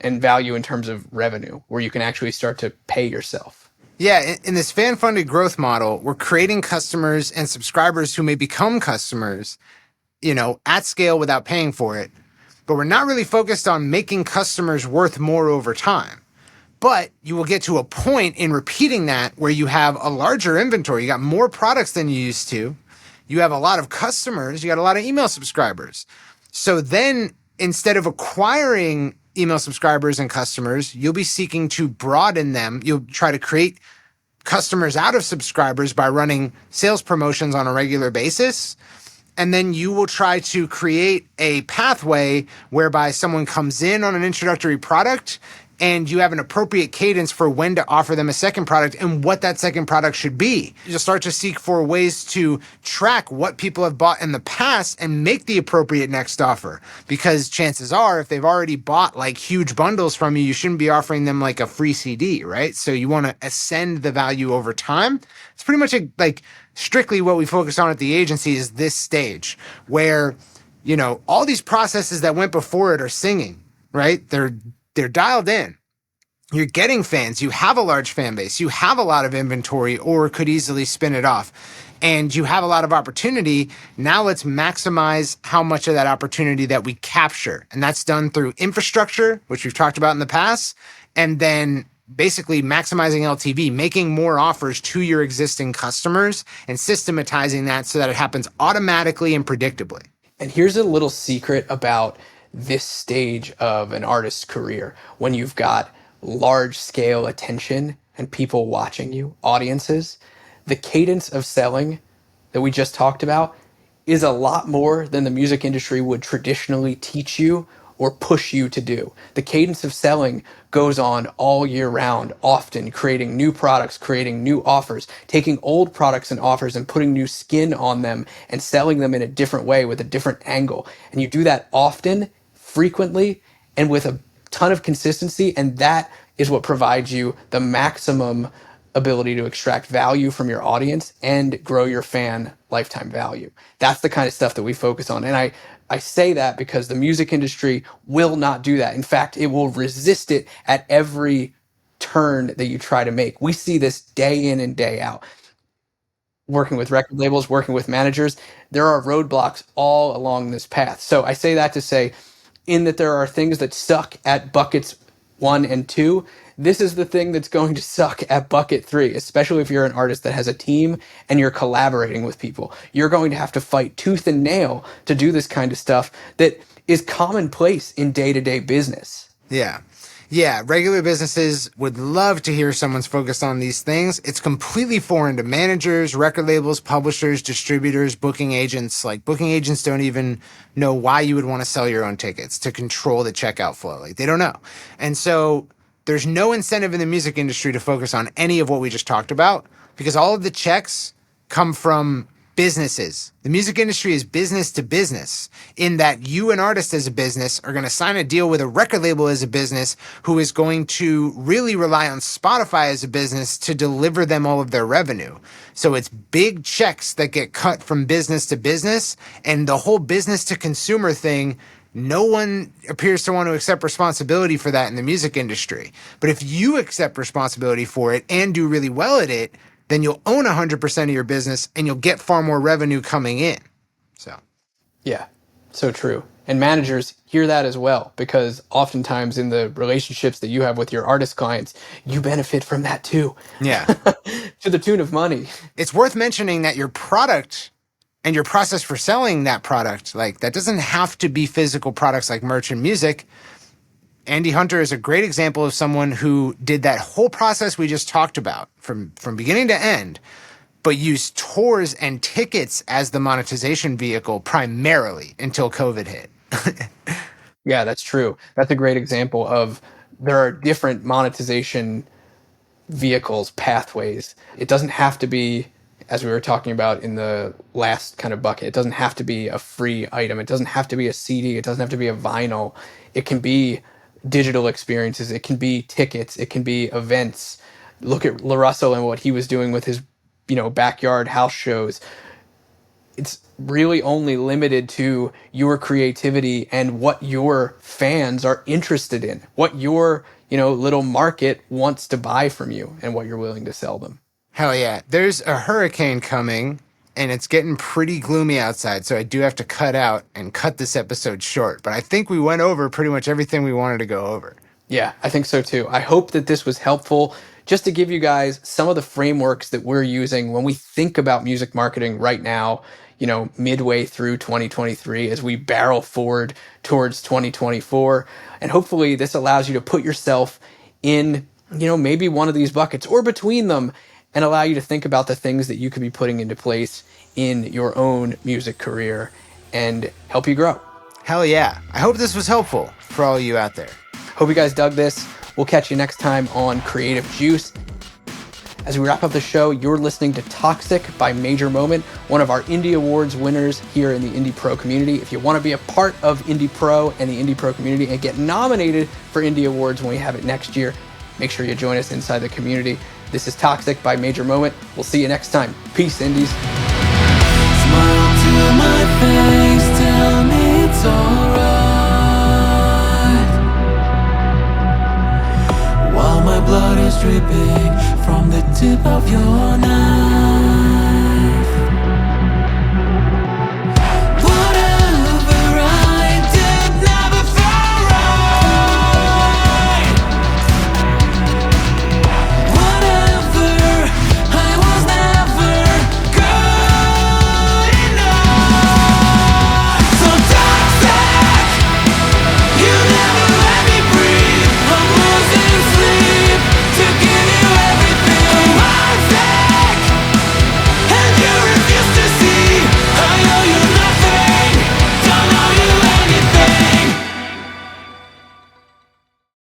and value in terms of revenue, where you can actually start to pay yourself. Yeah, in this fan-funded growth model, we're creating customers and subscribers who may become customers, at scale without paying for it. But we're not really focused on making customers worth more over time. But you will get to a point in repeating that where you have a larger inventory. You got more products than you used to. You have a lot of customers. You got a lot of email subscribers. So then instead of acquiring email subscribers and customers, you'll be seeking to broaden them. You'll try to create customers out of subscribers by running sales promotions on a regular basis. And then you will try to create a pathway whereby someone comes in on an introductory product and you have an appropriate cadence for when to offer them a second product and what that second product should be. You'll start to seek for ways to track what people have bought in the past and make the appropriate next offer. Because chances are, if they've already bought like huge bundles from you, you shouldn't be offering them like a free CD, right? So you want to ascend the value over time. It's pretty much strictly what we focus on at the agency is this stage where, all these processes that went before it are singing, right? They're dialed in. You're getting fans. You have a large fan base. You have a lot of inventory or could easily spin it off. And you have a lot of opportunity. Now let's maximize how much of that opportunity that we capture. And that's done through infrastructure, which we've talked about in the past. And then basically maximizing LTV, making more offers to your existing customers and systematizing that so that it happens automatically and predictably. And here's a little secret about this stage of an artist's career. When you've got large scale attention and people watching you, audiences, the cadence of selling that we just talked about is a lot more than the music industry would traditionally teach you or push you to do. The cadence of selling goes on all year round, often creating new products, creating new offers, taking old products and offers and putting new skin on them and selling them in a different way with a different angle. And you do that often, frequently, and with a ton of consistency, and that is what provides you the maximum ability to extract value from your audience and grow your fan lifetime value. That's the kind of stuff that we focus on. And I say that because the music industry will not do that. In fact, it will resist it at every turn that you try to make. We see this day in and day out. Working with record labels, working with managers, there are roadblocks all along this path. So I say that to say, in that there are things that suck at buckets 1 and 2, this is the thing that's going to suck at bucket 3, especially if you're an artist that has a team and you're collaborating with people. You're going to have to fight tooth and nail to do this kind of stuff that is commonplace in day-to-day business. Yeah. Yeah, regular businesses would love to hear someone's focused on these things. It's completely foreign to managers, record labels, publishers, distributors, booking agents. Like, booking agents don't even know why you would want to sell your own tickets to control the checkout flow. Like, they don't know. And so there's no incentive in the music industry to focus on any of what we just talked about because all of the checks come from businesses. The music industry is business to business in that you, an artist as a business, are going to sign a deal with a record label as a business who is going to really rely on Spotify as a business to deliver them all of their revenue. So it's big checks that get cut from business to business, and the whole business to consumer thing, no one appears to want to accept responsibility for that in the music industry. But if you accept responsibility for it and do really well at it, then you'll own 100% of your business and you'll get far more revenue coming in. So, yeah, so true. And managers hear that as well, because oftentimes in the relationships that you have with your artist clients, you benefit from that too. Yeah. To the tune of money. It's worth mentioning that your product and your process for selling that product, like that doesn't have to be physical products like merch and music. Andy Hunter is a great example of someone who did that whole process we just talked about from beginning to end, but used tours and tickets as the monetization vehicle primarily until COVID hit. Yeah, that's true. That's a great example of there are different monetization vehicles, pathways. It doesn't have to be, as we were talking about in the last kind of bucket, it doesn't have to be a free item. It doesn't have to be a CD. It doesn't have to be a vinyl. It can be digital experiences. It can be tickets. It can be events. Look at LaRussell and what he was doing with his, backyard house shows. It's really only limited to your creativity and what your fans are interested in, what your, little market wants to buy from you and what you're willing to sell them. Hell yeah. There's a hurricane coming and it's getting pretty gloomy outside. So I do have to cut this episode short. But I think we went over pretty much everything we wanted to go over. Yeah, I think so too. I hope that this was helpful just to give you guys some of the frameworks that we're using when we think about music marketing right now, midway through 2023 as we barrel forward towards 2024. And hopefully this allows you to put yourself in, maybe one of these buckets or between them and allow you to think about the things that you could be putting into place in your own music career and help you grow. Hell yeah. I hope this was helpful for all you out there. Hope you guys dug this. We'll catch you next time on Creative Juice. As we wrap up the show, you're listening to Toxic by Major Moment, one of our Indie Awards winners here in the IndiePRO community. If you want to be a part of IndiePRO and the IndiePRO community and get nominated for Indie Awards when we have it next year, make sure you join us inside the community. This is Toxic by Major Moment. We'll see you next time. Peace, Indies. Smile to my face, tell me it's alright. While my blood is dripping from the tip of your knife.